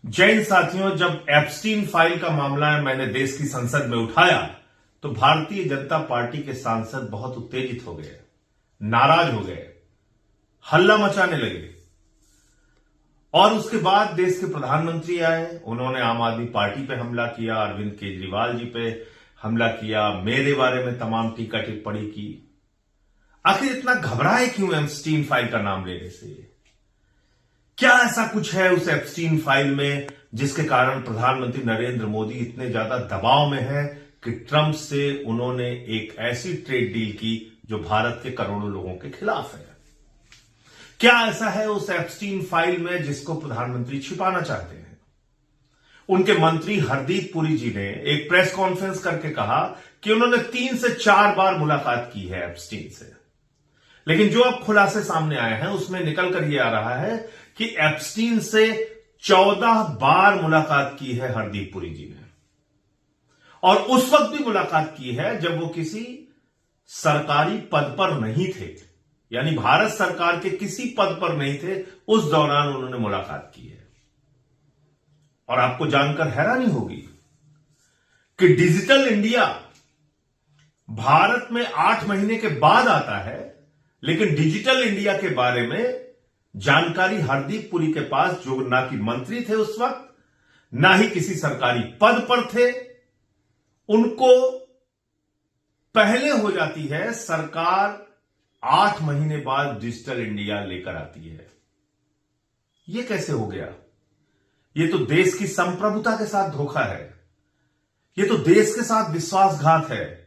जय हिंद साथियों, जब एप्स्टीन फाइल का मामला मैंने देश की संसद में उठाया तो भारतीय जनता पार्टी के सांसद बहुत उत्तेजित हो गए, नाराज हो गए, हल्ला मचाने लगे। और उसके बाद देश के प्रधानमंत्री आए, उन्होंने आम आदमी पार्टी पे हमला किया, अरविंद केजरीवाल जी पे हमला किया, मेरे बारे में तमाम टीका टिप्पणी की। आखिर इतना घबराए क्यों एप्स्टीन फाइल का नाम लेने से? क्या ऐसा कुछ है उस एप्स्टीन फाइल में जिसके कारण प्रधानमंत्री नरेंद्र मोदी इतने ज्यादा दबाव में हैं कि ट्रंप से उन्होंने एक ऐसी ट्रेड डील की जो भारत के करोड़ों लोगों के खिलाफ है? क्या ऐसा है उस एप्स्टीन फाइल में जिसको प्रधानमंत्री छिपाना चाहते हैं? उनके मंत्री हरदीप पुरी जी ने एक प्रेस कॉन्फ्रेंस करके कहा कि उन्होंने 3 से 4 बार मुलाकात की है एप्स्टीन से। लेकिन जो अब खुलासे सामने आए हैं उसमें निकल कर यह आ रहा है कि एप्स्टीन से 14 बार मुलाकात की है हरदीप पुरी जी ने, और उस वक्त भी मुलाकात की है जब वो किसी सरकारी पद पर नहीं थे, यानी भारत सरकार के किसी पद पर नहीं थे। उस दौरान उन्होंने मुलाकात की है। और आपको जानकर हैरानी होगी कि डिजिटल इंडिया भारत में 8 महीने के बाद आता है, लेकिन डिजिटल इंडिया के बारे में जानकारी हरदीप पुरी के पास, जो ना कि मंत्री थे उस वक्त, ना ही किसी सरकारी पद पर थे, उनको पहले हो जाती है। सरकार 8 महीने बाद डिजिटल इंडिया लेकर आती है। यह कैसे हो गया? यह तो देश की संप्रभुता के साथ धोखा है। यह तो देश के साथ विश्वासघात है।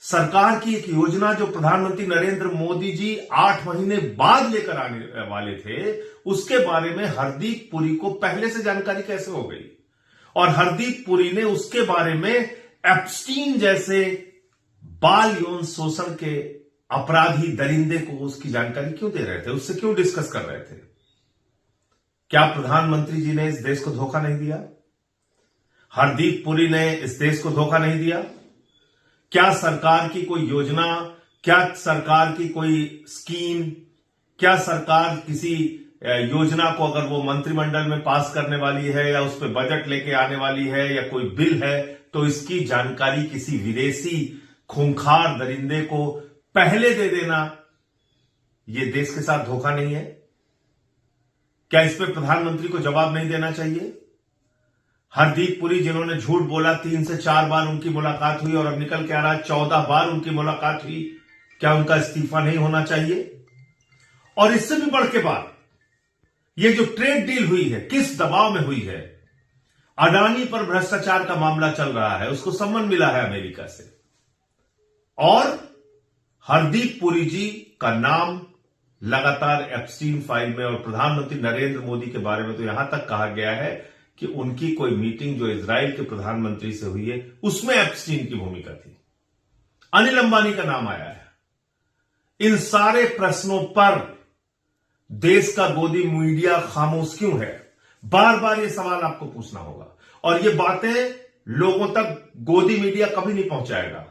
सरकार की एक योजना जो प्रधानमंत्री नरेंद्र मोदी जी 8 महीने बाद लेकर आने वाले थे, उसके बारे में हरदीप पुरी को पहले से जानकारी कैसे हो गई? और हरदीप पुरी ने उसके बारे में एप्स्टीन जैसे बाल यौन शोषण के अपराधी दरिंदे को उसकी जानकारी क्यों दे रहे थे? उससे क्यों डिस्कस कर रहे थे? क्या प्रधानमंत्री जी ने इस देश को धोखा नहीं दिया? हरदीप पुरी ने इस देश को धोखा नहीं दिया? क्या सरकार की कोई योजना, क्या सरकार की कोई स्कीम, क्या सरकार किसी योजना को अगर वो मंत्रिमंडल में पास करने वाली है या उस पर बजट लेके आने वाली है या कोई बिल है, तो इसकी जानकारी किसी विदेशी खूंखार दरिंदे को पहले दे देना, यह देश के साथ धोखा नहीं है? क्या इस पर प्रधानमंत्री को जवाब नहीं देना चाहिए? हरदीप पुरी जिन्होंने झूठ बोला, 3 से 4 बार उनकी मुलाकात हुई और अब निकल के आ रहा है 14 बार उनकी मुलाकात हुई, क्या उनका इस्तीफा नहीं होना चाहिए? और इससे भी बढ़ के बात, ये जो ट्रेड डील हुई है, किस दबाव में हुई है? अडानी पर भ्रष्टाचार का मामला चल रहा है, उसको सम्मन मिला है अमेरिका से, और हरदीप पुरी जी का नाम लगातार एप्स्टीन फाइल में, और प्रधानमंत्री नरेंद्र मोदी के बारे में तो यहां तक कहा गया है कि उनकी कोई मीटिंग जो इजराइल के प्रधानमंत्री से हुई है उसमें एप्स्टीन की भूमिका थी। अनिल अंबानी का नाम आया है। इन सारे प्रश्नों पर देश का गोदी मीडिया खामोश क्यों है? बार बार यह सवाल आपको पूछना होगा, और ये बातें लोगों तक गोदी मीडिया कभी नहीं पहुंचाएगा।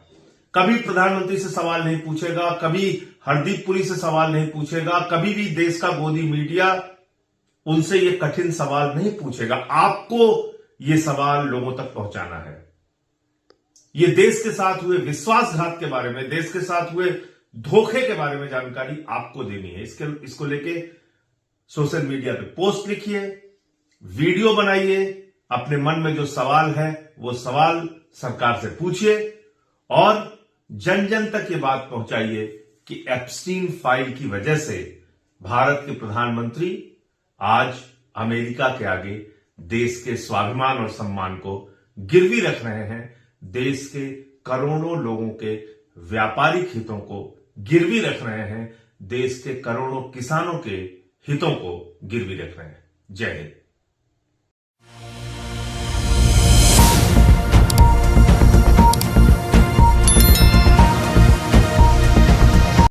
कभी प्रधानमंत्री से सवाल नहीं पूछेगा, कभी हरदीप पुरी से सवाल नहीं पूछेगा, कभी भी देश का गोदी मीडिया उनसे ये कठिन सवाल नहीं पूछेगा। आपको ये सवाल लोगों तक पहुंचाना है। ये देश के साथ हुए विश्वासघात के बारे में, देश के साथ हुए धोखे के बारे में जानकारी आपको देनी है। इसको लेके सोशल मीडिया पे पोस्ट लिखिए, वीडियो बनाइए, अपने मन में जो सवाल है वो सवाल सरकार से पूछिए, और जन जन तक ये बात पहुंचाइए कि एप्स्टीन फाइल की वजह से भारत के प्रधानमंत्री आज अमेरिका के आगे देश के स्वाभिमान और सम्मान को गिरवी रख रहे हैं, देश के करोड़ों लोगों के व्यापारिक हितों को गिरवी रख रहे हैं, देश के करोड़ों किसानों के हितों को गिरवी रख रहे हैं। जय हिंद।